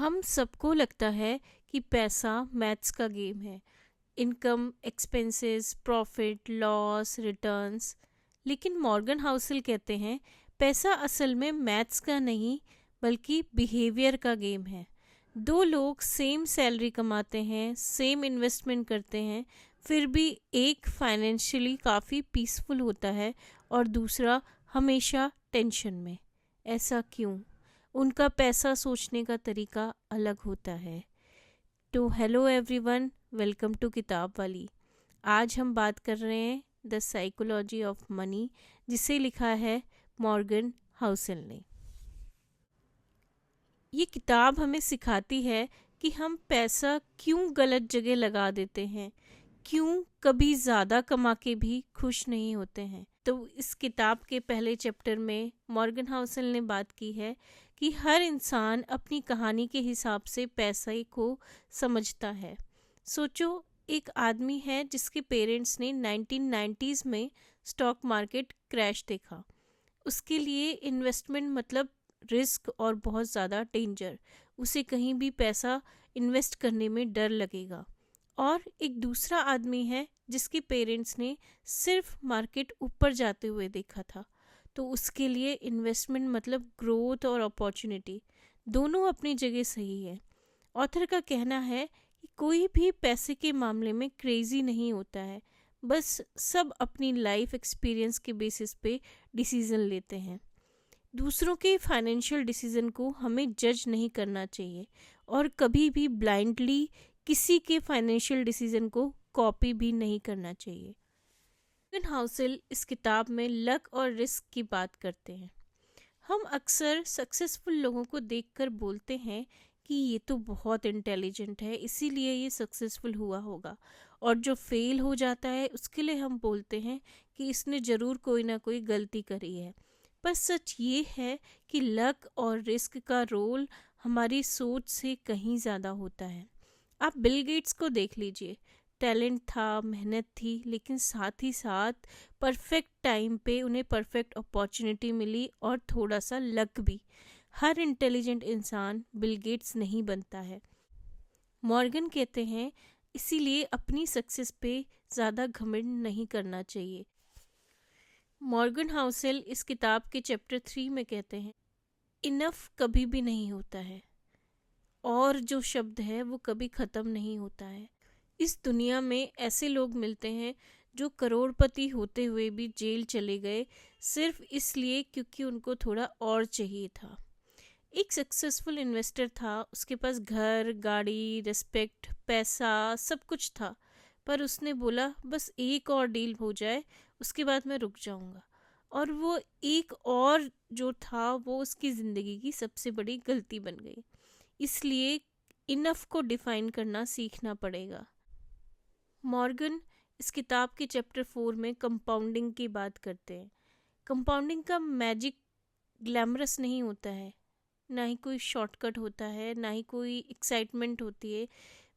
हम सबको लगता है कि पैसा मैथ्स का गेम है। Income, expenses, profit, loss, returns. लेकिन मॉर्गन हाउसल कहते हैं पैसा असल में मैथ्स का नहीं बल्कि बिहेवियर का गेम है। दो लोग सेम सैलरी कमाते हैं, सेम इन्वेस्टमेंट करते हैं, फिर भी एक फाइनेंशियली काफ़ी पीसफुल होता है और दूसरा हमेशा टेंशन में। ऐसा क्यों? उनका पैसा सोचने का तरीका अलग होता है। तो हेलो एवरीवन, वेलकम टू किताब वाली। आज हम बात कर रहे हैं द साइकोलॉजी ऑफ मनी, जिसे लिखा है मॉर्गन हाउसल ने। ये किताब हमें सिखाती है कि हम पैसा क्यों गलत जगह लगा देते हैं, क्यों कभी ज़्यादा कमा के भी खुश नहीं होते हैं। तो इस किताब के पहले चैप्टर में मॉर्गन हाउसल ने बात की है कि हर इंसान अपनी कहानी के हिसाब से पैसे को समझता है। सोचो, एक आदमी है जिसके पेरेंट्स ने 1990s में स्टॉक मार्केट क्रैश देखा। उसके लिए इन्वेस्टमेंट मतलब रिस्क और बहुत ज़्यादा डेंजर। उसे कहीं भी पैसा इन्वेस्ट करने में डर लगेगा। और एक दूसरा आदमी है जिसके पेरेंट्स ने सिर्फ मार्केट ऊपर जाते हुए देखा था, तो उसके लिए इन्वेस्टमेंट मतलब ग्रोथ और अपॉर्चुनिटी। दोनों अपनी जगह सही है। ऑथर का कहना है कि कोई भी पैसे के मामले में क्रेजी नहीं होता है, बस सब अपनी लाइफ एक्सपीरियंस के बेसिस पे डिसीजन लेते हैं। दूसरों के फाइनेंशियल डिसीजन को हमें जज नहीं करना चाहिए और कभी भी ब्लाइंडली किसी के फाइनेंशियल डिसीजन को कॉपी भी नहीं करना चाहिए। मॉर्गन हाउसल इस किताब में लक और रिस्क की बात करते हैं। हम अक्सर सक्सेसफुल लोगों को देखकर बोलते हैं कि ये तो बहुत इंटेलिजेंट है, इसीलिए ये सक्सेसफुल हुआ होगा, और जो फेल हो जाता है उसके लिए हम बोलते हैं कि इसने ज़रूर कोई ना कोई गलती करी है। पर सच ये है कि लक और रिस्क का रोल हमारी सोच से कहीं ज़्यादा होता है। आप बिल गेट्स को देख लीजिए। टैलेंट था, मेहनत थी, लेकिन साथ ही साथ परफेक्ट टाइम पे उन्हें परफेक्ट अपॉर्चुनिटी मिली और थोड़ा सा लक भी। हर इंटेलिजेंट इंसान बिल गेट्स नहीं बनता है। मॉर्गन कहते हैं इसीलिए अपनी सक्सेस पे ज़्यादा घमंड नहीं करना चाहिए। मॉर्गन हाउसल इस किताब के चैप्टर 3 में कहते हैं इनफ कभी भी नहीं होता है, और जो शब्द है वो कभी ख़त्म नहीं होता है। इस दुनिया में ऐसे लोग मिलते हैं जो करोड़पति होते हुए भी जेल चले गए सिर्फ इसलिए क्योंकि उनको थोड़ा और चाहिए था। एक सक्सेसफुल इन्वेस्टर था, उसके पास घर, गाड़ी, रिस्पेक्ट, पैसा सब कुछ था, पर उसने बोला बस एक और डील हो जाए, उसके बाद मैं रुक जाऊंगा। और वो एक और जो था वो उसकी ज़िंदगी की सबसे बड़ी गलती बन गई। इसलिए इनफ को डिफाइन करना सीखना पड़ेगा। मॉर्गन इस किताब के चैप्टर 4 में कंपाउंडिंग की बात करते हैं। कंपाउंडिंग का मैजिक ग्लैमरस नहीं होता है, ना ही कोई शॉर्टकट होता है, ना ही कोई एक्साइटमेंट होती है।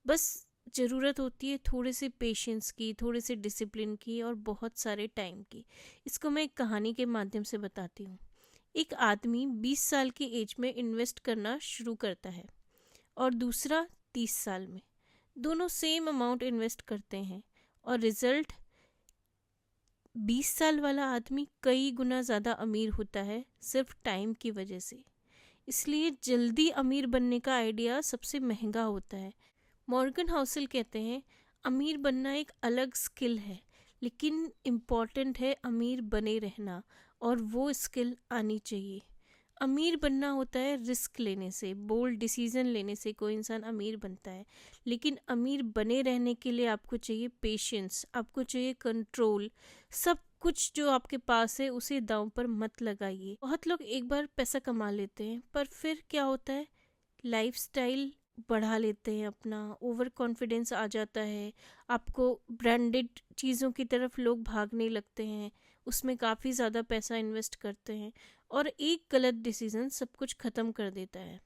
बस ज़रूरत होती है थोड़े से पेशेंस की, थोड़े से डिसिप्लिन की और बहुत सारे टाइम की। इसको मैं एक कहानी के माध्यम से बताती हूँ। एक आदमी 20 साल की एज में इन्वेस्ट करना शुरू करता है और दूसरा 30 साल में। दोनों सेम अमाउंट इन्वेस्ट करते हैं और रिजल्ट 20 साल वाला आदमी कई गुना ज़्यादा अमीर होता है सिर्फ टाइम की वजह से। इसलिए जल्दी अमीर बनने का आइडिया सबसे महंगा होता है। मॉर्गन हाउसल कहते हैं अमीर बनना एक अलग स्किल है, लेकिन इम्पॉर्टेंट है अमीर बने रहना, और वो स्किल आनी चाहिए। अमीर बनना होता है रिस्क लेने से, बोल्ड डिसीजन लेने से कोई इंसान अमीर बनता है। लेकिन अमीर बने रहने के लिए आपको चाहिए पेशेंस, आपको चाहिए कंट्रोल। सब कुछ जो आपके पास है उसे दांव पर मत लगाइए। बहुत लोग एक बार पैसा कमा लेते हैं पर फिर क्या होता है, लाइफस्टाइल बढ़ा लेते हैं अपना, ओवर कॉन्फिडेंस आ जाता है, आपको ब्रांडेड चीज़ों की तरफ लोग भागने लगते हैं, उसमें काफ़ी ज़्यादा पैसा इन्वेस्ट करते हैं और एक गलत डिसीज़न सब कुछ ख़त्म कर देता है।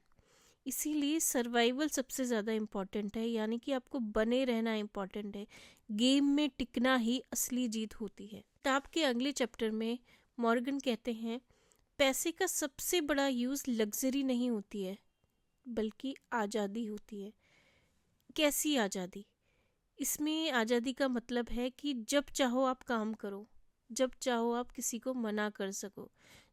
इसीलिए सर्वाइवल सबसे ज़्यादा इम्पॉर्टेंट है, यानी कि आपको बने रहना इम्पॉर्टेंट है। गेम में टिकना ही असली जीत होती है। किताब के अगले चैप्टर में मॉर्गन कहते हैं पैसे का सबसे बड़ा यूज़ लग्जरी नहीं होती है, बल्कि आज़ादी होती है। कैसी आज़ादी? इसमें आज़ादी का मतलब है कि जब चाहो आप काम करो, जब चाहो आप किसी को मना कर सको,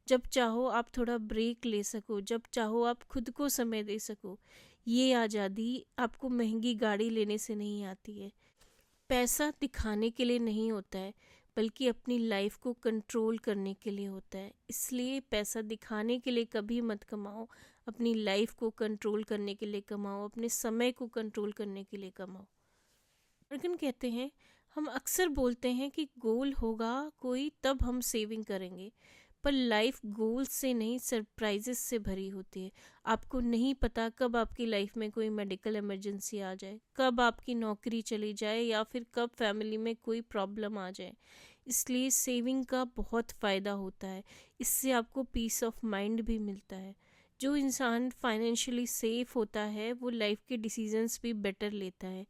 जब चाहो आप थोड़ा ब्रेक ले सको, जब चाहो आप खुद को समय दे सको। ये आज़ादी आपको महंगी गाड़ी लेने से नहीं आती है। पैसा दिखाने के लिए नहीं होता है, बल्कि अपनी लाइफ को कंट्रोल करने के लिए होता है। इसलिए पैसा दिखाने के लिए कभी मत कमाओ, अपनी लाइफ को कंट्रोल करने के लिए कमाओ, अपने समय को कंट्रोल करने के लिए कमाओ। मॉर्गन कहते हैं, हम अक्सर बोलते हैं कि गोल होगा कोई तब हम सेविंग करेंगे, पर लाइफ गोल से नहीं सरप्राइजेस से भरी होती है। आपको नहीं पता कब आपकी लाइफ में कोई मेडिकल इमरजेंसी आ जाए, कब आपकी नौकरी चली जाए, या फिर कब फैमिली में कोई प्रॉब्लम आ जाए। इसलिए सेविंग का बहुत फ़ायदा होता है। इससे आपको पीस ऑफ माइंड भी मिलता है। जो इंसान फाइनेंशियली सेफ होता है वो लाइफ के डिसीजंस भी बेटर लेता है।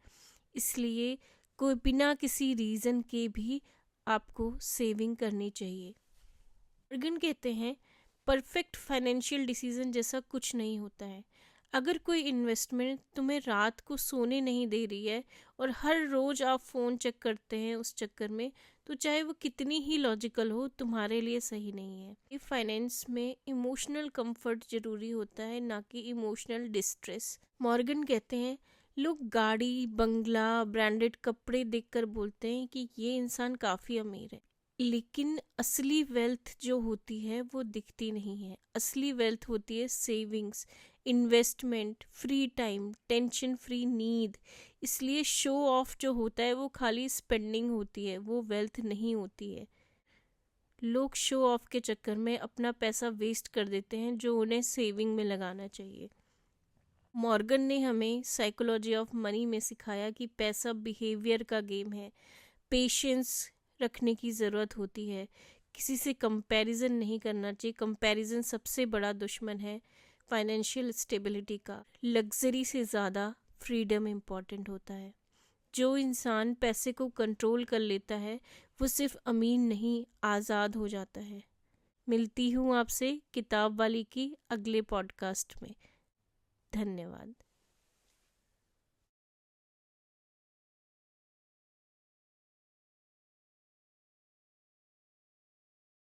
इसलिए कोई बिना किसी रीज़न के भी आपको सेविंग करनी चाहिए। मॉर्गन कहते हैं, परफेक्ट फाइनेंशियल डिसीजन जैसा कुछ नहीं होता है। अगर कोई इन्वेस्टमेंट तुम्हें रात को सोने नहीं दे रही है और हर रोज़ आप फ़ोन चेक करते हैं उस चक्कर में, तो चाहे वो कितनी ही लॉजिकल हो, तुम्हारे लिए सही नहीं है। ये फाइनेंस में इमोशनल कंफर्ट ज़रूरी होता है, ना कि इमोशनल डिस्ट्रेस। मॉर्गन कहते हैं, लोग गाड़ी, बंगला, ब्रांडेड कपड़े देखकर बोलते हैं कि ये इंसान काफ़ी अमीर है, लेकिन असली वेल्थ जो होती है वो दिखती नहीं है। असली वेल्थ होती है savings, investment, free time, tension free नींद। इसलिए शो ऑफ जो होता है वो खाली स्पेंडिंग होती है, वो वेल्थ नहीं होती है। लोग शो ऑफ के चक्कर में अपना पैसा वेस्ट कर देते हैं जो उन्हें सेविंग में लगाना चाहिए। मॉर्गन ने हमें साइकोलॉजी ऑफ मनी में सिखाया कि पैसा बिहेवियर का गेम है। पेशेंस रखने की ज़रूरत होती है, किसी से कंपैरिजन नहीं करना चाहिए। कंपैरिजन सबसे बड़ा दुश्मन है फाइनेंशियल स्टेबिलिटी का। लग्जरी से ज़्यादा फ्रीडम इम्पॉर्टेंट होता है। जो इंसान पैसे को कंट्रोल कर लेता है वो सिर्फ अमीर नहीं, आज़ाद हो जाता है। मिलती हूँ आपसे किताब वाली की अगले पॉडकास्ट में। धन्यवाद।